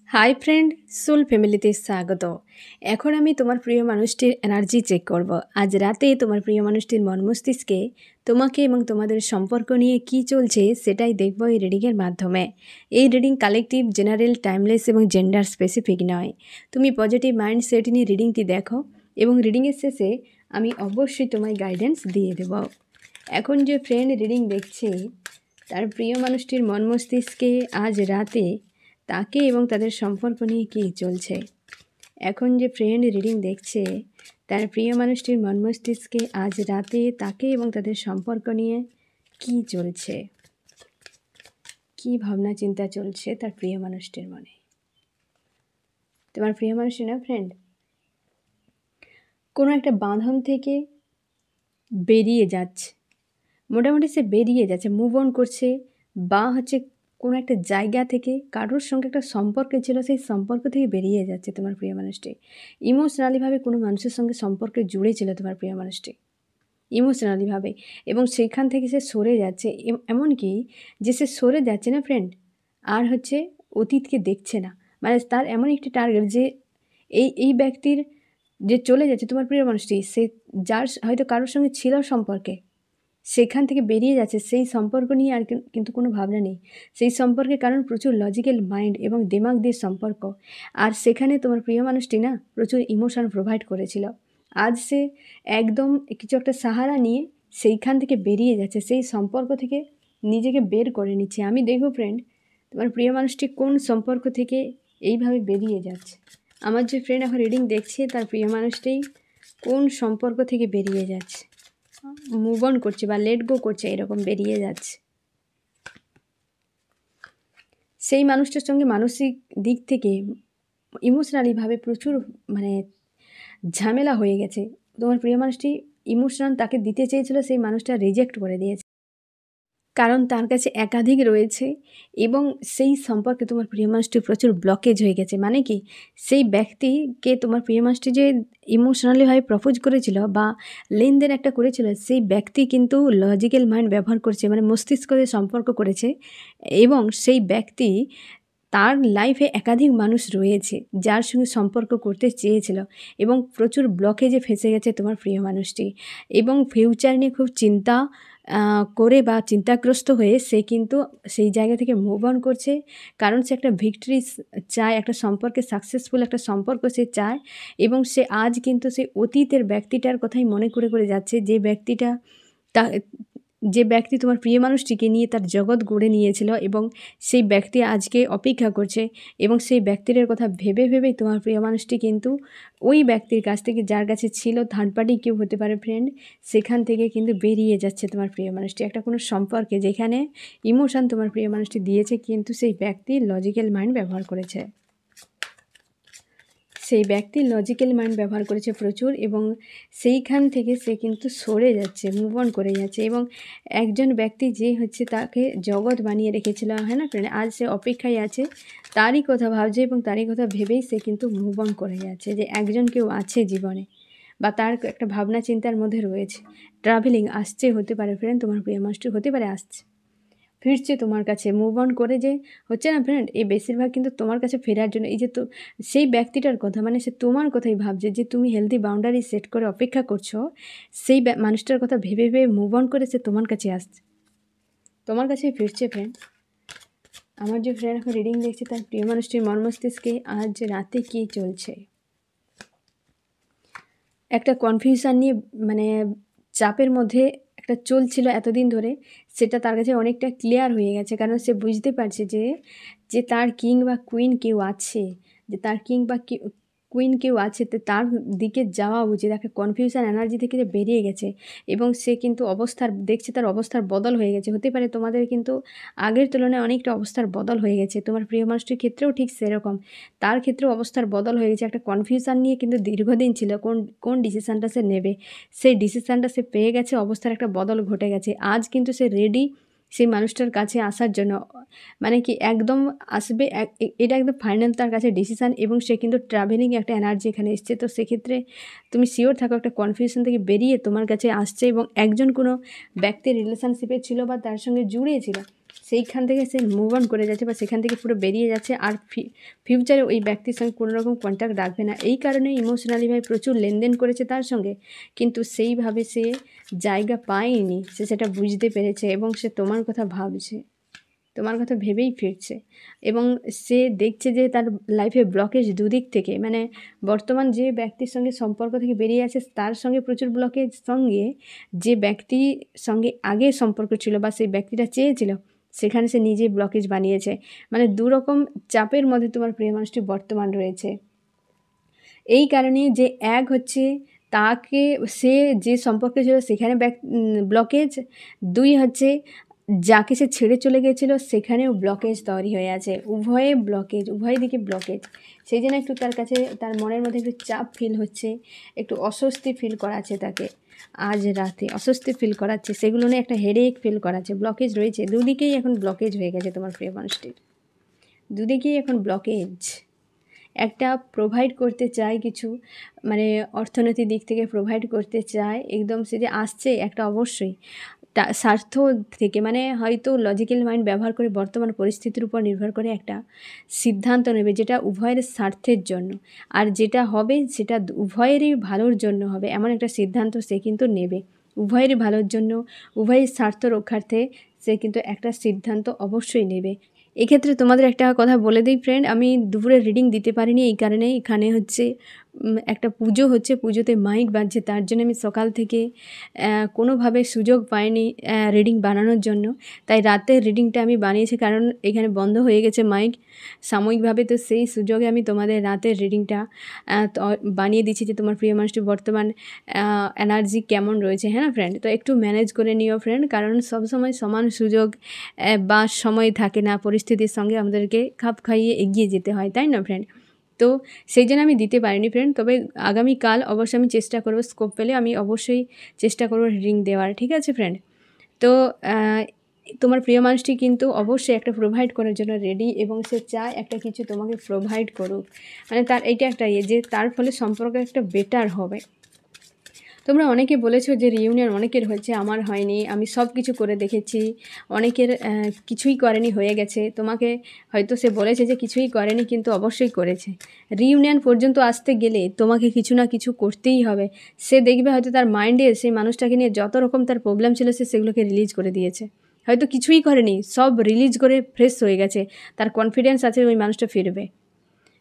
Hi friend, soul ফ্যামিলিতে স্বাগত। এখন আমি তোমার প্রিয় মানুষটির এনার্জি চেক করব। আজ রাতে তোমার প্রিয় মানুষটির মন মস্তিষ্কে তোমাকে এবং তোমাদের সম্পর্ক নিয়ে কি চলছে সেটাই দেখব এই রিডিংয়ের মাধ্যমে। এই রিডিং কালেকটিভ, জেনারেল, টাইমলেস এবং জেন্ডার স্পেসিফিক নয়। তুমি পজিটিভ মাইন্ডসেট নিয়ে রিডিংটি দেখো এবং রিডিংয়ের শেষে আমি অবশ্যই তোমায় গাইডেন্স দিয়ে দেব। এখন যে ফ্রেন্ড রিডিং দেখছে তার প্রিয় মানুষটির মন মস্তিষ্কে আজ রাতে তাকে এবং তাদের সম্পর্ক নিয়ে কী চলছে। এখন যে ফ্রেন্ড রিডিং দেখছে তার প্রিয় মানুষটির মন মস্তিষ্কে আজ রাতে তাকে এবং তাদের সম্পর্ক নিয়ে কী চলছে, কী ভাবনা চিন্তা চলছে তার প্রিয় মানুষটির মনে। তোমার প্রিয় মানুষটি না ফ্রেন্ড কোনো একটা বাঁধন থেকে বেরিয়ে যাচ্ছে, মোটামুটি সে বেরিয়ে যাচ্ছে, মুভ অন করছে, বা কোনো একটা জায়গা থেকে কারোর সঙ্গে একটা সম্পর্কে ছিল, সেই সম্পর্ক থেকে বেরিয়ে যাচ্ছে তোমার প্রিয় মানুষটি। ইমোশনালিভাবে কোনো মানুষের সঙ্গে সম্পর্কে জুড়ে ছিল তোমার প্রিয় মানুষটি ইমোশনালিভাবে, এবং সেইখান থেকে সে সরে যাচ্ছে। এমনকি যে সে সরে যাচ্ছে না ফ্রেন্ড, আর অতীতকে দেখছে না। মানে তার এমন একটি টার্গেট যে এই ব্যক্তির যে চলে যাচ্ছে তোমার প্রিয় মানুষটি, সে যার হয়তো কারোর সঙ্গে ছিল সম্পর্কে, সেখান থেকে বেরিয়ে যাচ্ছে। সেই সম্পর্ক নিয়ে আর কিন্তু কোনো ভাবনা নেই সেই সম্পর্কে, কারণ প্রচুর লজিক্যাল মাইন্ড এবং দিমাগ দিয়ে সম্পর্ক। আর সেখানে তোমার প্রিয় মানুষটি না প্রচুর ইমোশন প্রোভাইড করেছিল। আজ সে একদম কিছু একটা সাহারা নিয়ে সেইখান থেকে বেরিয়ে যাচ্ছে, সেই সম্পর্ক থেকে নিজেকে বের করে নিচ্ছে। আমি দেখব ফ্রেন্ড তোমার প্রিয় মানুষটি কোন সম্পর্ক থেকে এইভাবে বেরিয়ে যাচ্ছে। আমার যে ফ্রেন্ড এখন রিডিং দেখছে তার প্রিয় মানুষটি কোন সম্পর্ক থেকে বেরিয়ে যাচ্ছে, মুভ অন করছে বা লেট গো করছে, এরকম বেরিয়ে যাচ্ছে। সেই মানুষটার সঙ্গে মানসিক দিক থেকে ইমোশনালিভাবে প্রচুর ঝামেলা হয়ে গেছে। তোমার প্রিয় মানুষটি ইমোশনাল তাকে দিতে চেয়েছিল, সেই মানুষটা রিজেক্ট করে দিয়েছে, কারণ তার কাছে একাধিক রয়েছে এবং সেই সম্পর্কে তোমার প্রিয় মানুষটি প্রচুর ব্লকেজ হয়ে গেছে। মানে কি, সেই ব্যক্তিকে তোমার প্রিয় মানুষটি যে ইমোশনালিভাবে প্রপোজ করেছিল বা লেনদেন একটা করেছিল, সেই ব্যক্তি কিন্তু লজিক্যাল মাইন্ড ব্যবহার করছে, মানে মস্তিষ্ক দিয়ে সম্পর্ক করেছে, এবং সেই ব্যক্তি তার লাইফে একাধিক মানুষ রয়েছে যার সঙ্গে সম্পর্ক করতে চেয়েছিল, এবং প্রচুর ব্লকেজে ফেঁসে গেছে তোমার প্রিয় মানুষটি, এবং ফিউচার নিয়ে খুব চিন্তা করে বা চিন্তাগ্রস্ত হয়ে সে কিন্তু সেই জায়গা থেকে মুভ অন করছে, কারণ সে একটা ভিক্টরি চায়, একটা সম্পর্কে সাকসেসফুল একটা সম্পর্ক সে চায়। এবং সে আজ কিন্তু সেই অতীতের ব্যক্তিটার কথাই মনে করে করে যাচ্ছে, যে ব্যক্তি তোমার প্রিয় মানুষটিকে নিয়ে তার জগৎ গড়ে নিয়েছিল, এবং সেই ব্যক্তি আজকে অপেক্ষা করছে, এবং সেই ব্যক্তির কথা ভেবে ভেবেই তোমার প্রিয় মানুষটি কিন্তু ওই ব্যক্তির কাছ থেকে, যার কাছে ছিল, থার্ড পার্টি কেউ হতে পারে ফ্রেন্ড, সেখান থেকে কিন্তু বেরিয়ে যাচ্ছে তোমার প্রিয় মানুষটি একটা কোনো সম্পর্কে যেখানে ইমোশন তোমার প্রিয় মানুষটি দিয়েছে, কিন্তু সেই ব্যক্তি লজিক্যাল মাইন্ড ব্যবহার করেছে, সেই ব্যক্তি লজিক্যাল মাইন্ড ব্যবহার করেছে প্রচুর, এবং সেইখান থেকে সে কিন্তু সরে যাচ্ছে, মুভ অন করে যাচ্ছে। এবং একজন ব্যক্তি যে তাকে জগৎ বানিয়ে রেখেছিল, হ্যাঁ না ফ্রেন্ড, আজ সে অপেক্ষায় আছে, তারই কথা ভাবছে এবং তারই কথা ভেবেই সে কিন্তু মুভ অন করে যাচ্ছে, যে একজন কেউ আছে জীবনে, বা তার একটা ভাবনা চিন্তার মধ্যে রয়েছে। ট্রাভেলিং আসছে হতে পারে ফ্রেন্ড, তোমার প্রিয় মানুষটি হতে পারে আসছে, ফিরছে তোমার কাছে, মুভ অন করে যে হচ্ছে না ফ্রেন্ড, এই বেশিরভাগ কিন্তু তোমার কাছে ফেরার জন্য, এই যে তো সেই ব্যক্তিটার কথা, মানে সে তোমার কথাই ভাবছে, যে তুমি হেলদি বাউন্ডারি সেট করে অপেক্ষা করছো, সেই মানুষটার কথা ভেবে ভেবে মুভ অন করে সে তোমার কাছে আসছে, তোমার কাছেই ফিরছে ফ্রেন্ড। আমার যে ফ্রেন্ড এখন রিডিং দেখছে তার প্রিয় মানুষটির মন মস্তিষ্কে আজ রাতে কী চলছে, একটা কনফিউশন নিয়ে, চাপের মধ্যে একটা চলছিল এতদিন ধরে, সেটা তার কাছে অনেকটা ক্লিয়ার হয়ে গেছে, কারণ সে বুঝতে পারছে যে তার কিং বা কুইন কেউ আছে, যে তার কিং বা কুইন কেউ আছে, তো তার দিকে যাওয়া উচিত। একটা কনফিউশন এনার্জি থেকে যে বেরিয়ে গেছে, এবং সে কিন্তু দেখছে তার অবস্থার বদল হয়ে গেছে। হতে পারে তোমাদের কিন্তু আগের তুলনায় অনেকটা অবস্থার বদল হয়ে গেছে, তোমার প্রিয় মানুষটির ক্ষেত্রেও ঠিক সেরকম, তার ক্ষেত্রেও অবস্থার বদল হয়ে গেছে। একটা কনফিউশন নিয়ে কিন্তু দীর্ঘদিন ছিল কোন ডিসিশানটা সে নেবে, সেই ডিসিশানটা সে পেয়ে গেছে, অবস্থার একটা বদল ঘটে গেছে। আজ কিন্তু সে রেডি সেই মানুষটার কাছে আসার জন্য, মানে কি একদম আসবে, এটা একদম ফাইনাল তার কাছে ডিসিশান, এবং সে কিন্তু ট্রাভেলিং একটা এনার্জি এখানে এসছে। তো সেক্ষেত্রে তুমি শিওর থাকো একটা কনফিউশন থেকে বেরিয়ে তোমার কাছে আসছে, এবং একজন কোনো ব্যক্তির রিলেশনশিপে ছিল বা তার সঙ্গে জুড়িয়েছিল, সেইখান থেকে সে মুভ অন করে যাচ্ছে বা সেখান থেকে পুরো বেরিয়ে যাচ্ছে, আর ফিউচারে ওই ব্যক্তির সঙ্গে কোনো রকম কন্ট্যাক্ট রাখবে না। এই কারণে ইমোশনালিভাবে প্রচুর লেনদেন করেছে তার সঙ্গে, কিন্তু সেইভাবে সে জায়গা পায়নি, সে সেটা বুঝতে পেরেছে এবং সে তোমার কথা ভাবছে, তোমার কথা ভেবেই ফিরছে। এবং সে দেখছে যে তার লাইফে ব্লকেজ দুদিক থেকে, মানে বর্তমান যে ব্যক্তির সঙ্গে সম্পর্ক থেকে বেরিয়ে আছে তার সঙ্গে প্রচুর ব্লকেজ, সঙ্গে যে ব্যক্তির সঙ্গে আগে সম্পর্ক ছিল বা সেই ব্যক্তিটা চেয়েছিল সেখানে সে নিজে ব্লকেজ বানিয়েছে। মানে দুরকম চাপের মধ্যে তোমার প্রিয় মানুষটি বর্তমান রয়েছে। এই কারণে যে এক হচ্ছে তাকে, সে যে সম্পর্কে ছিল সেখানে ব্লকেজ, দুই হচ্ছে যাকে সে ছেড়ে চলে গেছিলো সেখানেও ব্লকেজ তৈরি হয়ে আছে, উভয়ে ব্লকেজ, উভয় দিকে ব্লকেজ। সেই জন্য একটু তার কাছে, তার মনের মধ্যে একটু চাপ ফিল হচ্ছে, একটু অস্বস্তি ফিল করাচ্ছে, তাকে আজ রাতে অস্বস্তি ফিল করাচ্ছে, সেগুলো নিয়ে একটা হেডেক ফিল করাচ্ছে, ব্লকেজ রয়েছে দুদিকেই, এখন ব্লকেজ হয়ে গেছে তোমার প্রিয় মানুষটির, দুদিকেই এখন ব্লকেজ। একটা প্রোভাইড করতে চায় কিছু, মানে অর্থনৈতিক দিক থেকে প্রোভাইড করতে চায়, একদম সে যে আসছে একটা অবশ্যই স্বার্থ থেকে, মানে হয়তো লজিক্যাল মাইন্ড ব্যবহার করে বর্তমান পরিস্থিতির উপর নির্ভর করে একটা সিদ্ধান্ত নেবে যেটা উভয়ের স্বার্থের জন্য, আর যেটা হবে সেটা উভয়েরই ভালোর জন্য হবে, এমন একটা সিদ্ধান্ত সে কিন্তু নেবে, উভয়েরই ভালোর জন্য, উভয়ের স্বার্থ রক্ষার্থে সে কিন্তু একটা সিদ্ধান্ত অবশ্যই নেবে। এক্ষেত্রে তোমাদের একটা কথা বলে দিই ফ্রেন্ড, আমি দুপুরে রিডিং দিতে পারিনি এই কারণে, এখানে হচ্ছে একটা পুজো হচ্ছে, পুজোতে মাইক বাজছে, তার জন্য আমি সকাল থেকে কোনোভাবে সুযোগ পাইনি রিডিং বানানোর জন্য, তাই রাতের রিডিংটা আমি বানিয়েছি, কারণ এখানে বন্ধ হয়ে গেছে মাইক সাময়িকভাবে, তো সেই সুযোগে আমি তোমাদের রাতের রিডিংটা বানিয়ে দিচ্ছি যে তোমার প্রিয় মানুষটি বর্তমান এনার্জি কেমন রয়েছে। হ্যাঁ না ফ্রেন্ড, তো একটু ম্যানেজ করে নিও ফ্রেন্ড, কারণ সবসময় সমান সুযোগ বা সময় থাকে না, পরিস্থিতির সঙ্গে আমাদেরকে খাপ খাইয়ে এগিয়ে যেতে হয়, তাই না ফ্রেন্ড। তো সেই জন্য আমি দিতে পারিনি ফ্রেন্ড, তবে আগামীকাল অবশ্যই আমি চেষ্টা করব, স্কোপ পেলে আমি অবশ্যই চেষ্টা করব রিডিং দেওয়ার, ঠিক আছে ফ্রেন্ড। তো তোমার প্রিয় মানুষটি কিন্তু অবশ্যই একটা প্রোভাইড করার জন্য রেডি, এবং সে চায় একটা কিছু তোমাকে প্রোভাইড করুক, মানে তার এইটা একটা যে তার ফলে সম্পর্ক একটা বেটার হবে। তোমরা অনেকে বলেছো যে রিউনিয়ন অনেকের হয়েছে, আমার হয়নি, আমি সব কিছু করে দেখেছি, অনেকের কিছুই করেনি, হয়ে গেছে। তোমাকে হয়তো সে বলেছে যে কিছুই করেনি, কিন্তু অবশ্যই করেছে। রিউনিয়ন পর্যন্ত আসতে গেলে তোমাকে কিছু না কিছু করতেই হবে। সে দেখবে হয়তো তার মাইন্ডে সেই মানুষটাকে নিয়ে যত রকম তার প্রবলেম ছিল সে সেগুলোকে রিলিজ করে দিয়েছে, হয়তো কিছুই করেনি, সব রিলিজ করে ফ্রেশ হয়ে গেছে, তার কনফিডেন্স আছে ওই মানুষটা ফিরবে।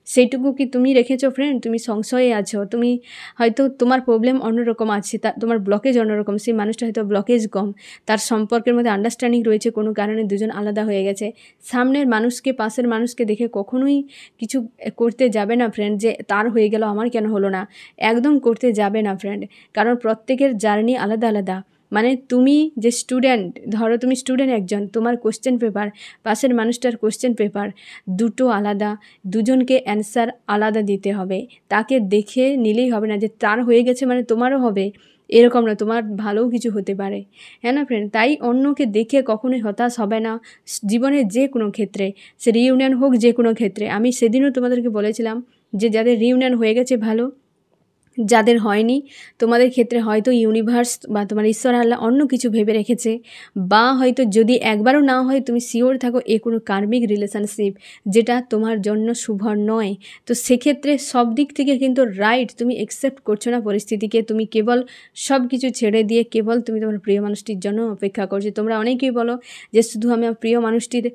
সেইটুকু কি তুমি রেখেছো ফ্রেন্ড? তুমি সংশয়ে আছো, তুমি হয়তো তোমার প্রবলেম অন্যরকম আছে, তোমার ব্লকেজ অন্যরকম, সেই মানুষটা হয়তো ব্লকেজ কম, তার সম্পর্কের মধ্যে আন্ডারস্ট্যান্ডিং রয়েছে, কোনো কারণে দুজন আলাদা হয়ে গেছে। সামনের মানুষকে, পাশের মানুষকে দেখে কখনোই কিছু করতে যাবে না ফ্রেন্ড, যে তার হয়ে গেল আমার কেন হলো না, একদম করতে যাবে না ফ্রেন্ড, কারণ প্রত্যেকের জার্নি আলাদা আলাদা। মানে তুমি যে স্টুডেন্ট, ধরো তুমি স্টুডেন্ট একজন, তোমার কোশ্চেন পেপার, পাশের মানুষটার কোশ্চেন পেপার, দুটো আলাদা, দুজনকে অ্যান্সার আলাদা দিতে হবে, তাকে দেখে নিলেই হবে না যে তার হয়ে গেছে মানে তোমারও হবে, এরকম না, তোমার ভালোও কিছু হতে পারে। হ্যাঁ না ফ্রেন্ড, তাই অন্যকে দেখে কখনোই হতাশ হবে না জীবনের যে কোনো ক্ষেত্রে, সে রিউনিয়ন হোক, যে কোনো ক্ষেত্রে। আমি সেদিনও তোমাদেরকে বলেছিলাম যে যাদের রিউনিয়ন হয়ে গেছে ভালো, যাদের হয়নি তোমাদের ক্ষেত্রে হয়তো ইউনিভার্স বা তোমার ঈশ্বর আল্লাহ অন্য কিছু ভেবে রেখেছে, বা হয়তো যদি একবারও না হয় তুমি শিওর থাকো এ কোনো কার্মিক রিলেশনশিপ যেটা তোমার জন্য শুভ নয়। তো সেক্ষেত্রে সব দিক থেকে কিন্তু রাইট, তুমি অ্যাকসেপ্ট করছো না পরিস্থিতিকে, তুমি কেবল সব কিছু ছেড়ে দিয়ে কেবল তুমি তোমার প্রিয় মানুষটির জন্য অপেক্ষা করছো। তোমরা অনেকেই বলো যে শুধু আমি আমার প্রিয় মানুষটির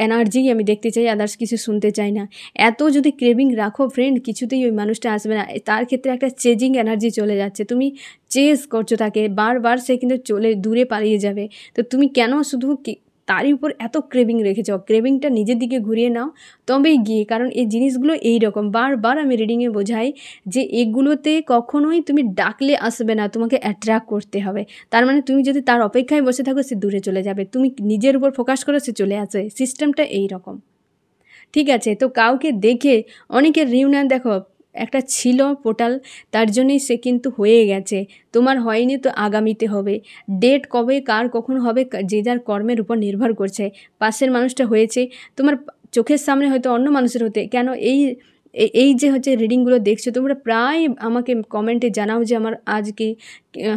এনার্জি আমি দেখতে চাই, আদার্স কিছু শুনতে চাই না। এত যদি ক্রেভিং রাখো ফ্রেন্ড, কিছুতেই ওই মানুষটা আসবে না, তার ক্ষেত্রে একটা চেজিং এনার্জি চলে যাচ্ছে, তুমি চেজ করছো তাকে বারবার, সে কিন্তু চলে দূরে পালিয়ে যাবে। তো তুমি কেন শুধু তারই উপর এত ক্রেভিং রেখেছ? ক্রেভিংটা নিজের দিকে ঘুরিয়ে নাও তবেই গিয়ে, কারণ এই জিনিসগুলো এইরকম, বারবার আমি রিডিংয়ে বোঝাই যে এগুলোতে কখনোই তুমি ডাকলে আসবে না, তোমাকে অ্যাট্রাক্ট করতে হবে। তার মানে তুমি যদি তার অপেক্ষায় বসে থাকো সে দূরে চলে যাবে, তুমি নিজের উপর ফোকাস করো সে চলে আসে, সিস্টেমটা এই রকম, ঠিক আছে। তো কাউকে দেখে অনেকের রিউনিয়ন দেখো একটা ছিল পোর্টাল, তার জন্যই সে কিন্তু হয়ে গেছে, তোমার হয়নি তো আগামীতে হবে। ডেট কবে কার কখন হবে যে যার কর্মের উপর নির্ভর করছে। পাশের মানুষটা হয়েছে, তোমার চোখের সামনে হয়তো অন্য মানুষের হতে, কেন এই এই যে হচ্ছে রিডিংগুলো দেখছো তোমরা প্রায় আমাকে কমেন্টে জানাও যে আমার আজকে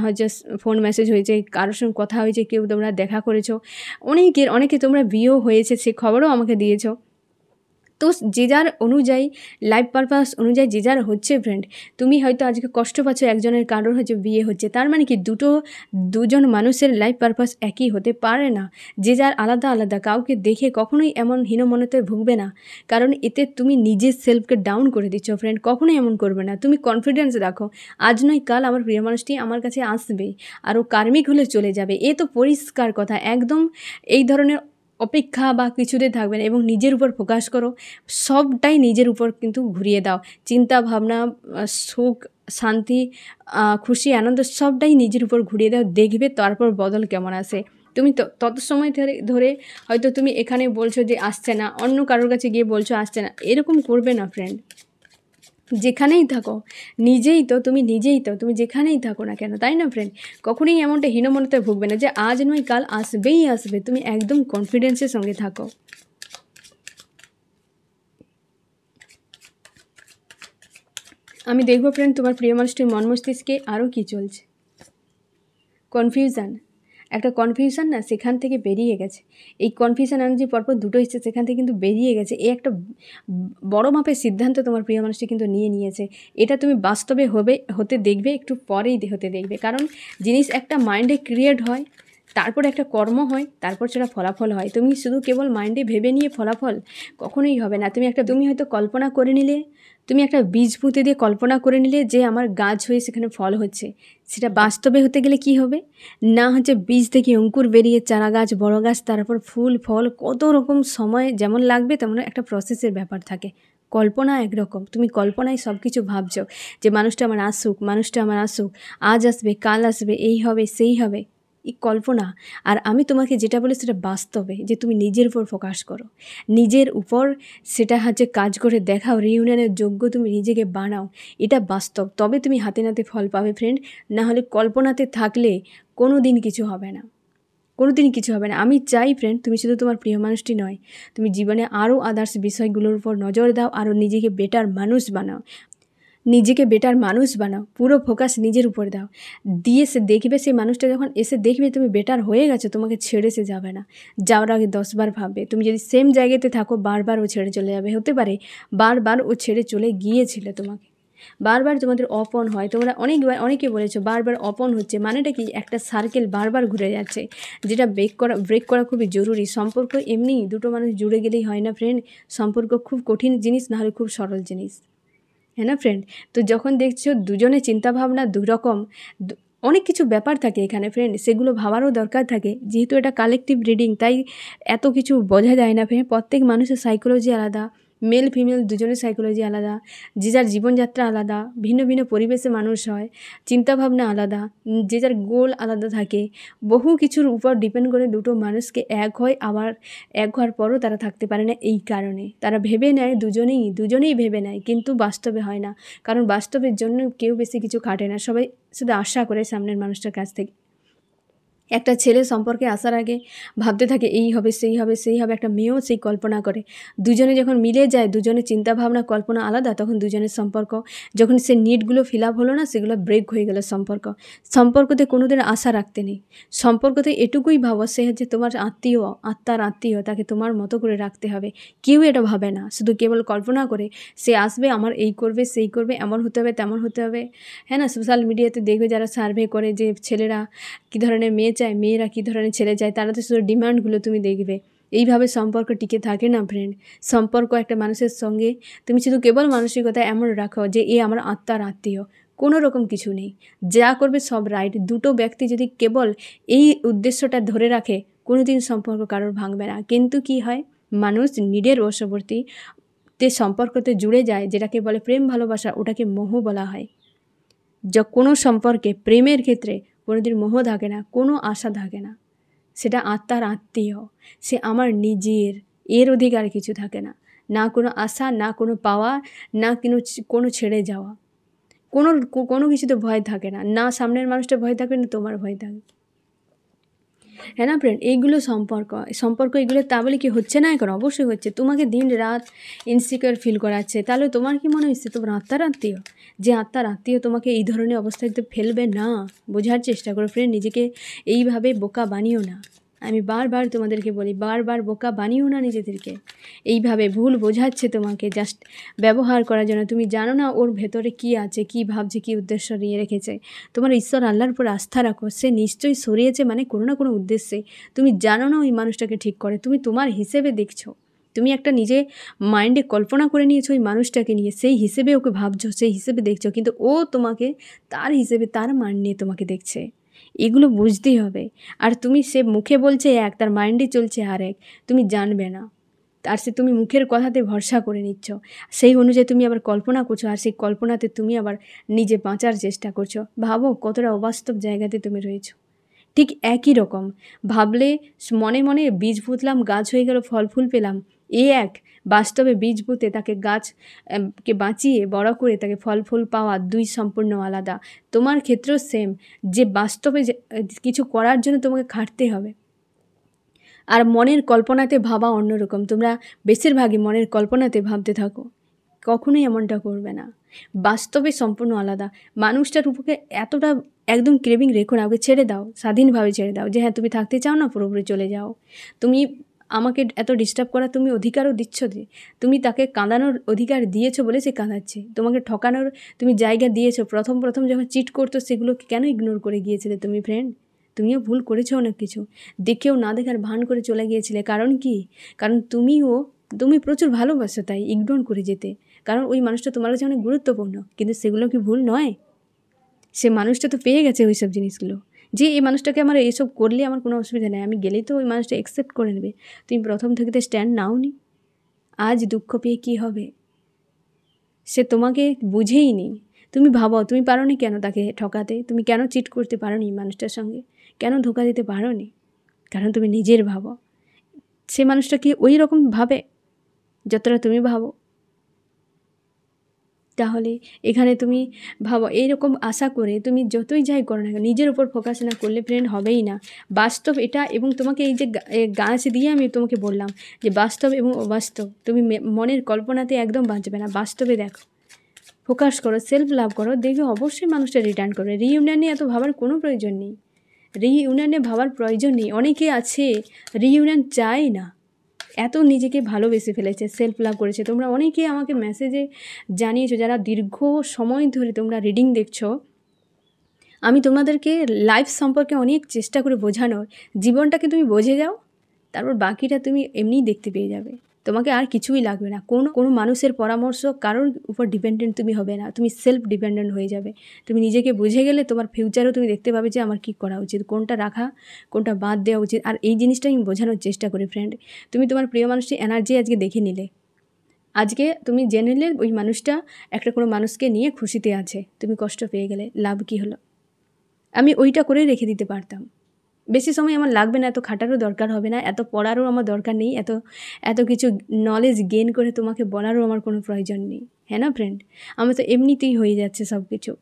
হচ্ছে ফোন মেসেজ হয়েছে, কারোর সঙ্গে কথা হয়েছে, কেউ তোমরা দেখা করেছো, অনেকে তোমরা বিয়েও হয়েছে সে খবরও আমাকে দিয়েছো। তো যে যার অনুযায়ী লাইফ পারপাস অনুযায়ী যে যার হচ্ছে ফ্রেন্ড। তুমি হয়তো আজকে কষ্ট পাচ্ছ, একজনের কারোর হচ্ছে বিয়ে হচ্ছে, তার মানে কি দুজন মানুষের লাইফ পারপাস একই হতে পারে না। যে যার আলাদা আলাদা। কাউকে দেখে কখনোই এমন হীনমন্যতায় ভুগবে না, কারণ এতে তুমি নিজের সেলফকে ডাউন করে দিচ্ছ ফ্রেন্ড। কখনোই এমন করবে না। তুমি কনফিডেন্স রাখো, আজ নয় কাল আমার প্রিয় মানুষটি আমার কাছে আসবে, আরও কার্মিক হলে চলে যাবে। এ তো পরিষ্কার কথা একদম। এই ধরনের অপেক্ষা বা কিছুতে থাকবে না এবং নিজের উপর ফোকাস করো। সবটাই নিজের উপর কিন্তু ঘুরিয়ে দাও। চিন্তা ভাবনা, সুখ, শান্তি, খুশি, আনন্দ সবটাই নিজের উপর ঘুরিয়ে দাও। দেখবে তারপর বদল কেমন আসে। তুমি তত সময় ধরে হয়তো তুমি এখানে বলছো যে আসছে না, অন্য কারোর কাছে গিয়ে বলছো আসছে না। এরকম করবে না ফ্রেন্ড। যেখানেই থাকো তুমি নিজেই তো, তুমি যেখানেই থাকো না কেন, তাই না ফ্রেন্ড? কখনোই এমনটা হীনমন্যতায় ভুগবে না যে আজ নয় কাল আসবেই আসবে। তুমি একদম কনফিডেন্সের সঙ্গে থাকো। আমি দেখবো ফ্রেন্ড তোমার প্রিয় মানুষটির মন মস্তিষ্কে আরও কী চলছে। কনফিউশান, একটা কনফিউশান না সেখান থেকে বেরিয়ে গেছে। এই কনফিউশান এনার্জি পরপর দুটো এসছে, সেখান থেকে কিন্তু বেরিয়ে গেছে। এই একটা বড় মাপের সিদ্ধান্ত তোমার প্রিয় মানুষটি কিন্তু নিয়েছে। এটা তুমি বাস্তবে হতে দেখবে, একটু পরেই হতে দেখবে। কারণ জিনিস একটা মাইন্ডে ক্রিয়েট হয়, তারপর একটা কর্ম হয়, তারপর সেটা ফলাফল হয়। তুমি শুধু কেবল মাইন্ডে ভেবে নিয়ে ফলাফল কখনোই হবে না। তুমি হয়তো কল্পনা করে নিলে, তুমি একটা বীজ পুঁতে দিয়ে কল্পনা করে নিলে যে আমার গাছ হয়ে সেখানে ফল হচ্ছে। সেটা বাস্তবে হতে গেলে কি হবে না, হচ্ছে বীজ থেকে অঙ্কুর বেরিয়ে চারা গাছ, বড় গাছ, তারপর ফুল ফল, কত রকম সময় যেমন লাগবে তেমন একটা প্রসেসের ব্যাপার থাকে। কল্পনা একরকম, তুমি কল্পনায় সব কিছু ভাবছো যে মানুষটা আমার আসুক, আজ আসবে, কাল আসবে, এই হবে সেই হবে, এই কল্পনা। আর আমি তোমাকে যেটা বলি সেটা বাস্তবে, যে তুমি নিজের উপর ফোকাস করো, নিজের উপর সেটা হচ্ছে কাজ করে দেখাও, রিউনিয়নের যোগ্য তুমি নিজেকে বানাও। এটা বাস্তব, তবে তুমি হাতে নাতে ফল পাবে ফ্রেন্ড। না হলে কল্পনাতে থাকলে কোনো দিন কিছু হবে না, কোনো দিন কিছু হবে না। আমি চাই ফ্রেন্ড তুমি শুধু তোমার প্রিয় মানুষটি নয়, তুমি জীবনে আরও আদার্স বিষয়গুলোর উপর নজর দাও, আরও নিজেকে বেটার মানুষ বানাও, পুরো ফোকাস নিজের উপর দাও। দিয়ে সে দেখবে, সেই মানুষটা যখন এসে দেখবে তুমি বেটার হয়ে গেছো, তোমাকে ছেড়ে সে যাবে না। যাওয়ার আগে 10 বার ভাববে। তুমি যদি সেম জায়গাতে থাকো, বারবার ও ছেড়ে চলে যাবে। হতে পারে বারবার ও ছেড়ে চলে গিয়েছিল তোমাকে, বারবার তোমাদের অপন হয়। তোমরা অনেকে বলেছো বারবার অপন হচ্ছে, মানেটা কি? একটা সার্কেল বারবার ঘুরে যাচ্ছে, যেটা ব্রেক করা খুবই জরুরি। সম্পর্ক এমনি দুটো মানুষ জুড়ে গেলেই হয় না ফ্রেন্ড। সম্পর্ক খুব কঠিন জিনিস, নাহলে খুব সরল জিনিস, হ্যাঁ না ফ্রেন্ড? তো যখন দেখছো দুজনে চিন্তাভাবনা দুরকম, অনেক কিছু ব্যাপার থাকে এখানে ফ্রেন্ড, সেগুলো ভাবারও দরকার থাকে। যেহেতু এটা কালেকটিভ রিডিং, তাই এত কিছু বোঝা যায় না ফ্রেন্ড। প্রত্যেক মানুষের সাইকোলজি আলাদা, মেল ফিমেল দুজনের সাইকোলজি আলাদা, যে যার জীবনযাত্রা আলাদা, ভিন্ন ভিন্ন পরিবেশে মানুষ হয়, চিন্তাভাবনা আলাদা, যে যার গোল আলাদা থাকে। বহু কিছুর উপর ডিপেন্ড করে দুটো মানুষকে এক হয়, আবার এক হওয়ার পরও তারা থাকতে পারে না। এই কারণে তারা ভেবে নেয়, দুজনেই ভেবে নেয়, কিন্তু বাস্তবে হয় না। কারণ বাস্তবের জন্য কেউ বেশি কিছু খাটে না, সবাই শুধু আশা করে সামনের মানুষটার কাছ থেকে। একটা ছেলে সম্পর্কে আসার আগে ভাবতে থাকে এই হবে সেই হবে সেই হবে, একটা মেয়েও সেই কল্পনা করে। দুজনে যখন মিলে যায়, দুজনের চিন্তাভাবনা কল্পনা আলাদা, তখন দুজনের সম্পর্ক, যখন সে নিডগুলো ফিল আপ হলো না, সেগুলো ব্রেক হয়ে গেল। সম্পর্কতে কোনোদিন আশা রাখতে নেই। সম্পর্কতে এটুকুই ভাবো সে হচ্ছে তোমার আত্মার আত্মীয়, তাকে তোমার মতো করে রাখতে হবে। কেউ এটা ভাবে না, শুধু কেবল কল্পনা করে সে আসবে, আমার এই করবে সেই করবে, এমন হতে হবে তেমন হতে হবে। হ্যাঁ না, সোশ্যাল মিডিয়াতে দেখবে যারা সার্ভে করে যে ছেলেরা কী ধরনের মেয়ে চায়, মেয়েরা কী ধরনের ছেলে চায়, তারা তো শুধু ডিমান্ডগুলো তুমি দেখবে। এইভাবে সম্পর্ক টিকে থাকে না ফ্রেন্ড। সম্পর্ক একটা মানুষের সঙ্গে তুমি শুধু কেবল মানসিকতা এমন রাখো যে এ আমার আত্মার আত্মীয়, কোনো রকম কিছু নেই, যা করবে সব রাইট। দুটো ব্যক্তি যদি কেবল এই উদ্দেশ্যটা ধরে রাখে, কোনো দিন সম্পর্ক কারোর ভাঙবে না। কিন্তু কি হয়, মানুষ নিডের বশবর্তী সম্পর্কতে জুড়ে যায়, যেটাকে বলে প্রেম ভালোবাসা, ওটাকে মোহ বলা হয়। কোনো সম্পর্কে, প্রেমের ক্ষেত্রে কোনোদিন মোহ থাকে না, কোনো আশা থাকে না। সেটা আত্মার আত্মীয়, সে আমার নিজের, এর অধিকার কিছু থাকে না। না কোনো আশা, না কোনো পাওয়া, না কোনো ছেড়ে যাওয়া, কোনো কিছুতে ভয় থাকে না। না সামনের মানুষটা ভয় থাকবে, না তোমার ভয় থাকবে। হ্যাঁ না ফ্রেন্ড, এইগুলো সম্পর্ক এগুলো তা বলে কি হচ্ছে না এখন? অবশ্যই হচ্ছে। তোমাকে দিন রাত ইনসিকিউর ফিল করাচ্ছে। তাহলে তোমার কি মনে হচ্ছে তোমার আত্মার আত্মীয়? যে আত্মার আত্মীয় তোমাকে এই ধরনের অবস্থাতে ফেলবে না। বোঝার চেষ্টা করো ফ্রেন্ড, নিজেকে এইভাবে বোকা বানিও না। আমি বারবার তোমাদেরকে বলি, বারবার বোকা বানিও না নিজেদেরকে। এইভাবে ভুল বোঝাচ্ছে তোমাকে জাস্ট ব্যবহার করার জন্য। তুমি জানো না ওর ভেতরে কি আছে, কি ভাবছে, কি উদ্দেশ্য নিয়ে রেখেছে। তোমার ঈশ্বর আল্লাহর উপর আস্থা রাখো, সে নিশ্চয়ই সরিয়েছে মানে কোনো না কোনো উদ্দেশ্যে। তুমি জানো না ওই মানুষটাকে ঠিক করে, তুমি তোমার হিসেবে দেখছো। তুমি একটা নিজে মাইন্ডে কল্পনা করে নিয়েছো ওই মানুষটাকে নিয়ে, সেই হিসেবে ওকে ভাবছো, সেই হিসেবে দেখছো, কিন্তু ও তোমাকে তার হিসেবে তার মান নিয়ে তোমাকে দেখছে। এগুলো বুঝতেই হবে। আর তুমি, সে মুখে বলছে এক, তার মাইন্ডে চলছে আর এক, তুমি জানবে না। আর সে তুমি মুখের কথাতে ভরসা করে নিচ্ছ, সেই অনুযায়ী তুমি আবার কল্পনা করছো, আর সেই কল্পনাতে তুমি আবার নিজে বাঁচার চেষ্টা করছো। ভাবো কতটা অবাস্তব জায়গাতে তুমি রয়েছো। ঠিক একই রকম ভাবলে, মনে মনে বীজ পুঁতলাম, গাছ হয়ে গেল, ফল ফুল পেলাম। এক বাস্তবে বীজ পুঁতে তাকে গাছ কে বাঁচিয়ে বড় করে তাকে ফল ফুল পাওয়া, দুই সম্পূর্ণ আলাদা। তোমার ক্ষেত্রেও সেম, যে বাস্তবে কিছু করার জন্য তোমাকে খাটতে হবে, আর মনের কল্পনাতে ভাবা অন্যরকম। তোমরা বেশিরভাগই মনের কল্পনাতে ভাবতে থাকো, কখনোই এমনটা করবে না। বাস্তবে সম্পূর্ণ আলাদা। মানুষটার উপরে এতটা একদম ক্রেভিং রেখো না, ওকে ছেড়ে দাও, স্বাধীনভাবে ছেড়ে দাও। যে হ্যাঁ তুমি থাকতে চাও না, পুরোপুরি চলে যাও। তুমি আমাকে এত ডিস্টার্ব করার তুমি অধিকারও দিচ্ছ, যে তুমি তাকে কাঁদানোর অধিকার দিয়েছো বলে সে কাঁদাচ্ছে। তোমাকে ঠকানোর তুমি জায়গা দিয়েছো। প্রথম যখন চিট করতো সেগুলোকে কেন ইগনোর করে গিয়েছিলে তুমি ফ্রেন্ড? তুমিও ভুল করেছো অনেক কিছু, দেখেও না দেখার ভান করে চলে গিয়েছিলে। কারণ কি? কারণ তুমি প্রচুর ভালোবাসো, তাই ইগনোর করে যেতে। কারণ ওই মানুষটা তোমার কাছে অনেক গুরুত্বপূর্ণ। কিন্তু সেগুলো কি ভুল নয়? সে মানুষটা তো পেয়ে গেছে ওই সব জিনিসগুলো, যে এই মানুষটাকে আমার এইসব করলে আমার কোনো অসুবিধা নেই, আমি গেলেই তো ওই মানুষটা অ্যাকসেপ্ট করে নেবে। তুমি প্রথম থেকে তো স্ট্যান্ড নাওনি। আজ দুঃখ পেয়ে কী হবে? সে তোমাকে বুঝেই নি। তুমি ভাবো, তুমি পারো নি কেন তাকে ঠকাতে? তুমি কেন চিট করতে পারো নি মানুষটার সঙ্গে? কেন ধোকা দিতে পারো নি? কারণ তুমি নিজের ভাবো। সে মানুষটা কি ওই রকম ভাবে যতটা তুমি ভাবো? তাহলে এখানে তুমি ভাবো, এইরকম আশা করে তুমি যতই যাই করো না কেন, নিজের উপর ফোকাস না করলে ফ্রেন্ড হবেই না। বাস্তব এটা, এবং তোমাকে এই যে গাছ দিয়ে আমি তোমাকে বললাম যে বাস্তব এবং অবাস্তব, তুমি মনের কল্পনাতে একদম বাঁচবে না। বাস্তবে দেখো, ফোকাস করো, সেলফ লাভ করো, দেখবে অবশ্যই মানুষটা রিটার্ন করবে। রিইউনিয়নে এত ভাবার কোনো প্রয়োজন নেই। রিইউনিয়নে ভাবার প্রয়োজন নেই। অনেকে আছে রিইউনিয়ন চায় না, এত নিজেকে ভালোবেসে ফেলেছে, সেলফ লাভ করেছে। তোমরা অনেকে আমাকে মেসেজে জানিয়েছো, যারা দীর্ঘ সময় ধরে তোমরা রিডিং দেখছো। আমি তোমাদেরকে লাইফ সম্পর্কে অনেক চেষ্টা করে বোঝানোর, জীবনটাকে তুমি বুঝে যাও, তারপর বাকিটা তুমি এমনিই দেখতে পেয়ে যাবে। তোমাকে আর কিছুই লাগবে না। কোনো মানুষের পরামর্শ, কারোর উপর ডিপেন্ডেন্ট তুমি হবে না। তুমি সেলফ ডিপেন্ডেন্ট হয়ে যাবে। তুমি নিজেকে বুঝে গেলে তোমার ফিউচারেও তুমি দেখতে পাবে যে আমার কী করা উচিত, কোনটা রাখা, কোনটা বাদ দেওয়া উচিত। আর এই জিনিসটাই আমি বোঝানোর চেষ্টা করি ফ্রেন্ড। তুমি তোমার প্রিয় মানুষটির এনার্জি আজকে দেখে নিলে, আজকে তুমি জেনে নিলে ওই মানুষটা একটা কোনো মানুষকে নিয়ে খুশিতে আছে, তুমি কষ্ট পেয়ে গেলে, লাভ কী হলো? আমি ওইটা করে রেখে দিতে পারতাম। বেশি সময় আমার লাগবে না, এত খাটারও দরকার হবে না, এত পড়ারও আমার দরকার নেই, এত কিছু নলেজ গেইন করে তোমাকে বলারও আমার কোনো প্রয়োজন নেই। হ্যাঁ না ফ্রেন্ড? আমার তো এমনিতেই হয়ে যাচ্ছে সব কিছু,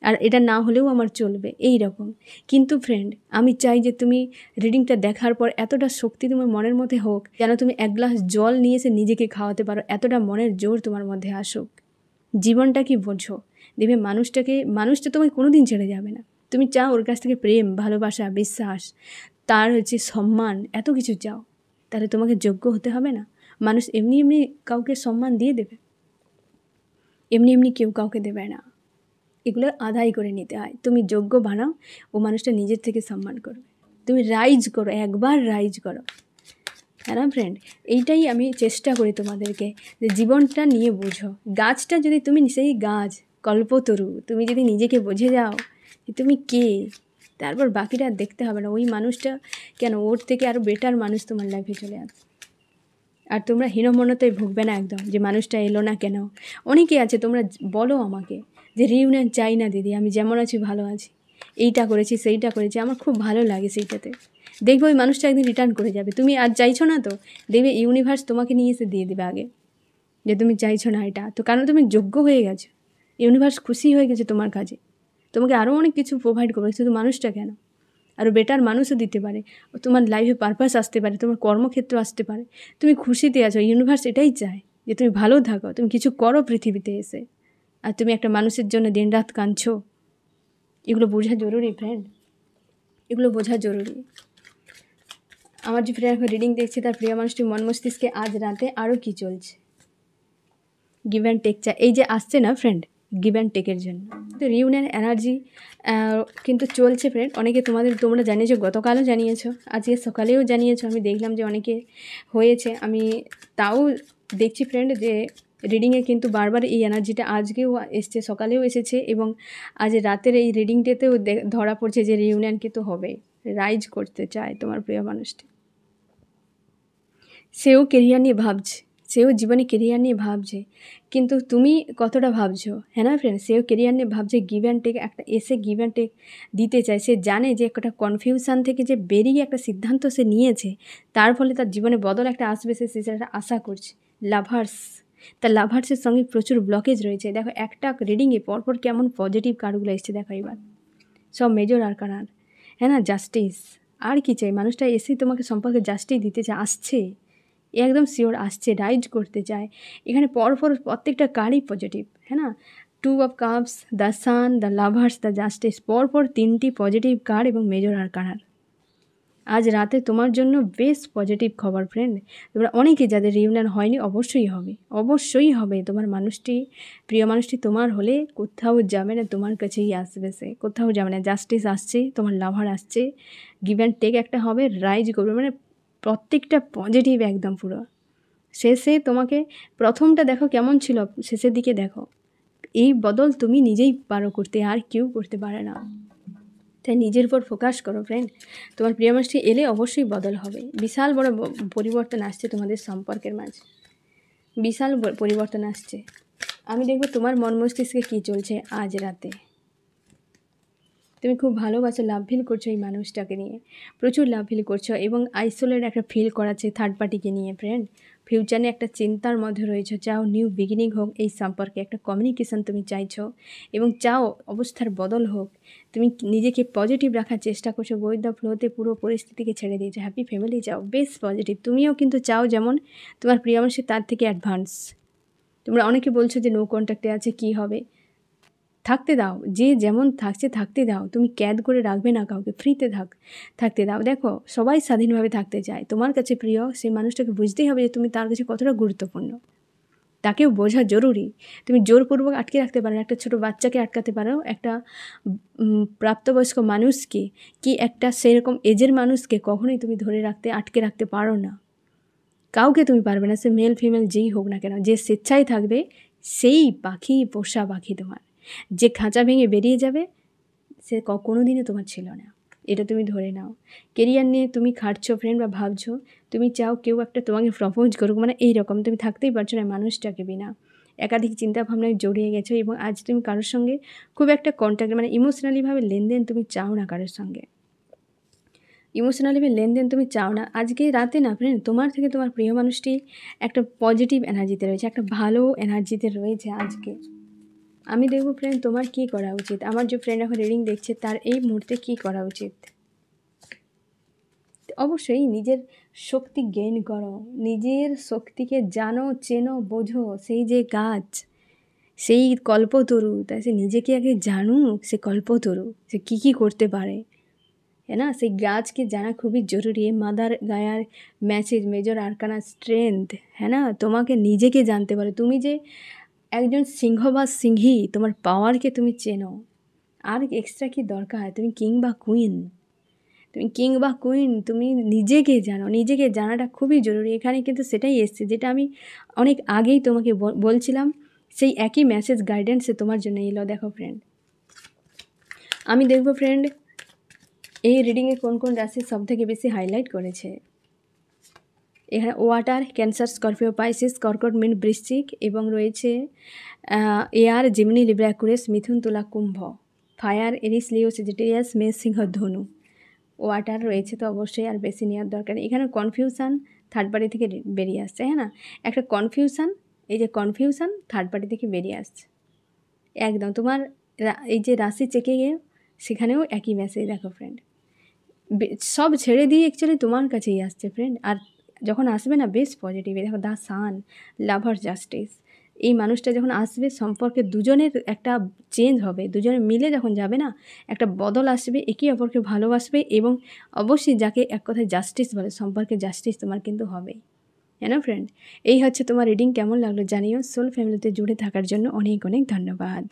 আর এটা না হলেও আমার চলবে এই রকম। কিন্তু ফ্রেন্ড, আমি চাই যে তুমি রিডিংটা দেখার পর এতটা শক্তি তোমার মনের মধ্যে হোক, যেন তুমি এক গ্লাস জল নিয়ে এসে নিজেকে খাওয়াতে পারো, এতটা মনের জোর তোমার মধ্যে আসুক। জীবনটা কি বোঝো, দেখবে মানুষটা তোমাকে কোনো দিন ছেড়ে যাবে না। তুমি চাও ওর কাছ থেকে প্রেম, ভালোবাসা, বিশ্বাস, তার সম্মান, এত কিছু চাও, তাহলে তোমাকে যোগ্য হতে হবে না? মানুষ এমনি এমনি কাউকে সম্মান দিয়ে দেবে? এমনি এমনি কেউ কাউকে দেবে না। এগুলো আদায় করে নিতে হয়। তুমি যোগ্য বানাও, ও মানুষটা নিজের থেকে সম্মান করবে। তুমি রাইজ করো, একবার রাইজ করো। হ্যাঁ না ফ্রেন্ড? এইটাই আমি চেষ্টা করি তোমাদেরকে, যে জীবনটা নিয়ে বোঝো। গাছটা যদি তুমি, সেই গাছ কল্পতরু, তুমি যদি নিজেকে বুঝে যাও যে তুমি কে, তারপর বাকিটা দেখতে হবে না। ওই মানুষটা কেন, ওর থেকে আরও বেটার মানুষ তোমার লাইফে চলে আসবে। আর তোমরা হীনমন্যতায় ভুগবে না একদম, যে মানুষটা এলো না কেন। অনেকে আছে, তোমরা বলো আমাকে যে রিইউনিয়ন চাই না দিদি, আমি যেমন আছি ভালো আছি, এইটা করেছি সেইটা করেছি, আমার খুব ভালো লাগে সেইটাতে। দেখবে ওই মানুষটা একদিন রিটার্ন করে যাবে। তুমি আজ চাইছো না তো, দেখবে ইউনিভার্স তোমাকে নিয়ে এসে দিয়ে দেবে আগে, যে তুমি চাইছো না এটা তো, কারণ তুমি যোগ্য হয়ে গেছো। ইউনিভার্স খুশি হয়ে গেছে তোমার কাজে, তোমাকে আরও অনেক কিছু প্রোভাইড করবে, শুধু মানুষটা কেন। আরও বেটার মানুষও দিতে পারে, তোমার লাইফে পারপাস আসতে পারে, তোমার কর্মক্ষেত্র আসতে পারে। তুমি খুশিতে আছো, ইউনিভার্স এটাই চায় যে তুমি ভালো থাকো, তুমি কিছু করো পৃথিবীতে এসে। আর তুমি একটা মানুষের জন্য দিনরাত কাঁদছো, এগুলো বোঝা জরুরি ফ্রেন্ড, এগুলো বোঝা জরুরি। আমার যে ফ্রেন্ড এখন রিডিং দেখছে, তার প্রিয় মানুষটি মন মস্তিষ্কে আজ রাতে আরও কী চলছে। গিভ অ্যান্ড টেক চাই, এই যে আসছে না ফ্রেন্ড, গিভ অ্যান্ড টেকের জন্য তো রিউনিয়ন এনার্জি কিন্তু চলছে ফ্রেন্ড। অনেকে তোমরা জানিয়েছো, গতকালও জানিয়েছো, আজকে সকালেও জানিয়েছো, আমি দেখলাম যে অনেকে হয়েছে। আমি তাও দেখছি ফ্রেন্ড যে রিডিংয়ে কিন্তু বারবার এই এনার্জিটা আজকেও এসছে, সকালেও এসেছে, এবং আজ রাতের এই রিডিংটাতেও ধরা পড়ছে যে রিউনিয়ন কিন্তু হবে, রাইজ করতে চায় তোমার প্রিয় মানুষটি। সেও কেরিয়ার নিয়ে ভাবছে, সেও জীবনে কেরিয়ার নিয়ে ভাবছে, কিন্তু তুমি কতটা ভাবছো? হ্যাঁ না ফ্রেন্ড, সেও কেরিয়ার নিয়ে ভাবছে, গিভ অ্যান্ড টেক একটা এসে গিভ অ্যান্ড টেক দিতে চায়। সে জানে যে একটা কনফিউশন থেকে যে বেরিয়ে একটা সিদ্ধান্ত সে নিয়েছে, তার ফলে তার জীবনে বদল একটা আসবে, সে সেটা আশা করছে। লাভার্স, তার লাভার্সের সঙ্গে প্রচুর ব্লকেজ রয়েছে। দেখো একটা রিডিংয়ে পরপর কেমন পজিটিভ কার্ডগুলো এসছে দেখো, এবার সব মেজর আরকানার, হ্যাঁ না, জাস্টিস। আর কি চাই? মানুষটা এসেই তোমাকে সম্পর্কে জাস্টিস দিতে চায়, আসছে, একদম শিওর আসছে, রাইজ করতে চায়। এখানে পরপর প্রত্যেকটা কার্ডই পজিটিভ, হ্যাঁ না, 2 of cups, the sun, the lovers, the justice, পরপর 3টি পজিটিভ কার্ড এবং মেজর আরকানার। আজ রাতে তোমার জন্য বেশ পজিটিভ খবর ফ্রেন্ড। তোমরা অনেকে যাদের রিউনিয়ন হয়নি, অবশ্যই হবে, অবশ্যই হবে। তোমার মানুষটি, প্রিয় মানুষটি তোমার হলে কোথাও যাবে না, তোমার কাছেই আসবে, সে কোথাও যাবে না। জাস্টিস আসছে, তোমার লাভার আসছে, গিভ অ্যান্ড টেক একটা হবে, রাইজ করবে, মানে প্রত্যেকটা পজিটিভ একদম পুরো। শেষে তোমাকে প্রথমটা দেখো কেমন ছিল, শেষের দিকে দেখো এই বদল তুমি নিজেই পারো করতে, আর কেউ করতে পারে না। তাই নিজের উপর ফোকাস করো ফ্রেন্ড। তোমার প্রিয় মানুষটি এলে অবশ্যই বদল হবে, বিশাল বড় পরিবর্তন আসছে তোমাদের সম্পর্কের মাঝে, বিশাল পরিবর্তন আসছে। আমি দেখবো তোমার মন মস্তিষ্কে কী চলছে আজ রাতে। তুমি খুব ভালোবাসো, লাভ ফিল করছো এই মানুষটাকে নিয়ে, প্রচুর লাভ ফিল করছো, এবং আইসোলেট একটা ফিল করাচ্ছে থার্ড পার্টিকে নিয়ে ফ্রেন্ড। ফিউচার নিয়ে একটা চিন্তার মধ্যে রয়েছে, চাও নিউ বিগিনিং হোক এই সম্পর্কে, একটা কমিউনিকেশন তুমি চাইছো, এবং চাও অবস্থার বদল হোক। তুমি নিজেকে পজিটিভ রাখার চেষ্টা করছো, গো উইথ দ্য ফ্লোতে পুরো পরিস্থিতিকে ছেড়ে দিয়েছো, হ্যাপি ফ্যামিলি চাও, বেশ পজিটিভ। তুমিও কিন্তু চাও যেমন তোমার প্রিয় মানুষের তার থেকে অ্যাডভান্স। তোমরা অনেকে বলছো যে নো কন্ট্যাক্টে আছে, কি হবে? থাকতে দাও, যে যেমন থাকছে থাকতে দাও, তুমি ক্যাদ করে রাখবে না কাউকে, ফ্রিতে থাকতে দাও। দেখো সবাই স্বাধীনভাবে থাকতে চায়, তোমার কাছে প্রিয় সেই মানুষটাকে বুঝতেই হবে যে তুমি তার কাছে কতটা গুরুত্বপূর্ণ, তাকেও বোঝা জরুরি। তুমি জোরপূর্বক আটকে রাখতে পারো না, একটা ছোটো বাচ্চাকে আটকাতে পারো, একটা প্রাপ্তবয়স্ক মানুষকে, কি একটা সেরকম এজের মানুষকে কখনোই তুমি ধরে রাখতে, আটকে রাখতে পারো না। কাউকে তুমি পারবে না, সে মেল ফিমেল যেই হোক না কেন, যে স্বেচ্ছায় থাকবে সেই পাখি, পোষা পাখি তোমার। যে খাঁচা ভেঙে বেরিয়ে যাবে সে কোনো দিনও তোমার ছিল না, এটা তুমি ধরে নাও। কেরিয়ার নিয়ে তুমি খাটছো ফ্রেন্ড, বা ভাবছো, তুমি চাও কেউ একটা তোমাকে প্রপোজ করুক, মানে এইরকম তুমি থাকতেই পারছো না মানুষটাকে বিনা, একাধিক চিন্তাভাবনায় জড়িয়ে গেছো, এবং আজ তুমি কারোর সঙ্গে খুব একটা কন্ট্যাক্ট, মানে ইমোশনালিভাবে লেনদেন তুমি চাও না কারোর সঙ্গে, ইমোশনালিভাবে লেনদেন তুমি চাও না। আজকে রাতে না ফ্রেন্ড, তোমার থেকে তোমার প্রিয় মানুষটি একটা পজিটিভ এনার্জিতে রয়েছে, একটা ভালো এনার্জিতে রয়েছে আজকে। আমি দেখব ফ্রেন্ড তোমার কি করা উচিত। আমার যে ফ্রেন্ড এখন রিডিং দেখছে তার এই মুহূর্তে কি করা উচিত। অবশ্যই নিজের শক্তি গেইন করো, নিজের শক্তিকে জানো, চেনো, বোঝো। সেই যে গাছ, সেই কল্পতরু, তাই সে নিজেকে আগে জানুক, সে কল্পতরু সে কী করতে পারে, है ना, সেই গাছকে জানা খুবই জরুরি। মাদার গায়ার মেসেজ, মেজর আরকানা, স্ট্রেংথ, হ্যাঁ না, তোমাকে নিজেকে জানতে পারো। তুমি যে একজন সিংহ বা সিংহী, তোমার পাওয়ারকে তুমি চেনো, আর এক্সট্রা কি দরকার? তুমি কিং বা কুইন, তুমি কিং বা কুইন, তুমি নিজেকে জানো, নিজেকে জানাটা খুবই জরুরি। এখানে কিন্তু সেটাই এসছে যেটা আমি অনেক আগেই তোমাকে বলছিলাম, সেই একই মেসেজ গাইডেন্সে তোমার জন্য এলো। দেখো ফ্রেন্ড, আমি দেখবো ফ্রেন্ড এই রিডিংয়ে কোন কোন রাশি সবথেকে বেশি হাইলাইট করেছে। এখানে ওয়াটার, ক্যান্সার, স্করপিও, পাইসিস, কর্কট, মীন, বৃশ্চিক, এবং রয়েছে এয়ার, জিমিনি, লিব্রা, অ্যাকুয়ারিয়াস, মিথুন, তুলা, কুম্ভ। ফায়ার, এরিস, লিও, সেজিটেরিয়াস, মেষ, সিংহ, ধনু। ওয়াটার রয়েছে তো অবশ্যই, আর বেশি নেওয়ার দরকার নেই। এখানে কনফিউশান থার্ড পার্টি থেকে বেরিয়ে আসছে, হ্যাঁ না, একটা কনফিউশান, এই যে কনফিউশান থার্ড পার্টি থেকে বেরিয়ে আসছে একদম। তোমার এই যে রাশি চেকে গিয়ে সেখানেও একই মেসেজ দেখো ফ্রেন্ড, সব ছেড়ে দিয়ে অ্যাকচুয়ালি তোমার কাছেই আসছে ফ্রেন্ড। আর যখন আসবে না বেশ পজিটিভ, দেখো দ্য সান, লাভার, জাস্টিস, এই মানুষটা যখন আসবে সম্পর্কে দুজনের একটা চেঞ্জ হবে, দুজনে মিলে যখন যাবে না একটা বদল আসবে, একে অপরকে ভালোবাসবে এবং অবশ্যই যাকে এক কথায় জাস্টিস বলে, সম্পর্কে জাস্টিস তোমার কিন্তু হবেই। হ্যাঁ ফ্রেন্ড, এই হচ্ছে তোমার রিডিং। কেমন লাগলো জানিও। সোল ফ্যামিলিতে জুড়ে থাকার জন্য অনেক অনেক ধন্যবাদ।